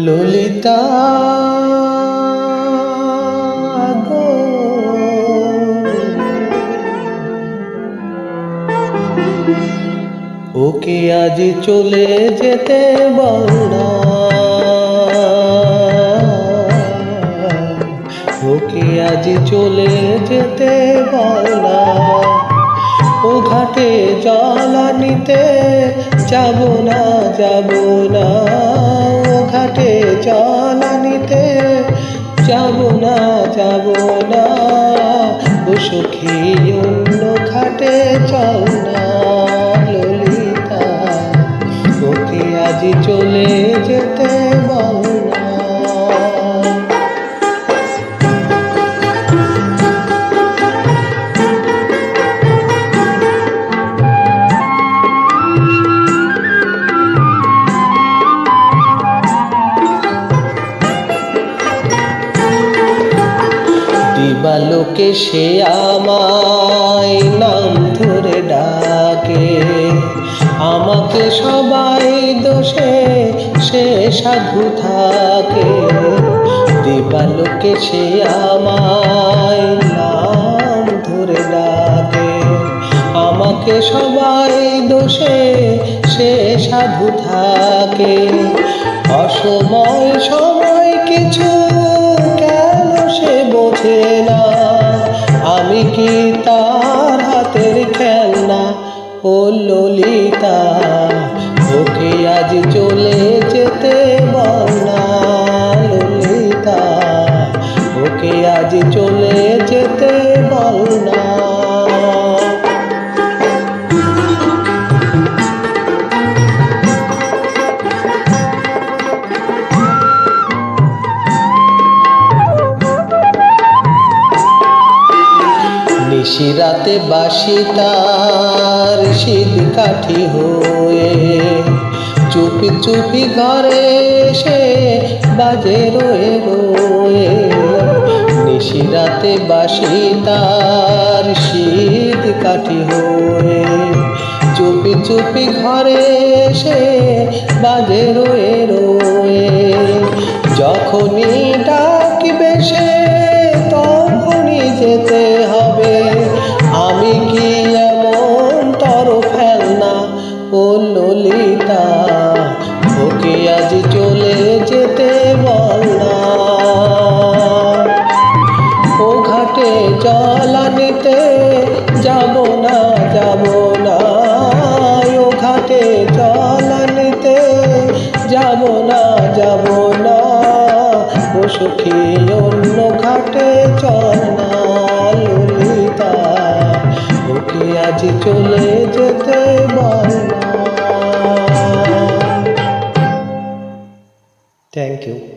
ললিতা গো, ওকে আজ চলে যেতে বল না, ওকে আজ চলে যেতে বল না। ও ঘাটে জল আনিতে যাব না, যাব না। ও ঘাটে জল আনিতে যাব না, যাব না। ও সখী অন্য ঘাটে চল না ললিতা, ওকে আজ চলে যেতে বল না। দিবালোকে সে আমায় নাম ধরে ডাকে, আমাকে সবাই দোষে সে সাধু থাকে। দিবালোকে সে আমায় নাম ধরে ডাকে, আমাকে সবাই দোষে সে সাধু থাকে। অসময় সময় কিছু কেন সে বোঝে না, আমি কি তার হাতের খেলনা? ও ললিতা, ওকে আজ চলে যেতে বল না ললিতা, ওকে আজ চলে যেতে বল না। নিশিরাতে বাঁশি তার শীত কাঠি হয়ে, চুপি চুপি ঘরে এসে বাজে রয়ে রয়ে। নিশিরাতে বাঁশি তার শীত কাঠি হয়ে, চুপি চুপি ঘরে এসে বাজে রয়ে রয়ে। যখনই ডাকবে সে তখনই যেতে হবে, আমি কি এমন তর ফেলনা? ও ললিতা, ওকে আজ চলে যেতে বল না। ও ঘাটে জল আনিতে যাব না, যাব না। ও ঘাটে জল আনিতে যাব না, যাব না। ও সখী অন্য ঘাটে চল না ললিতা, ওকে আজ চলে যেতে বল না। Thank you.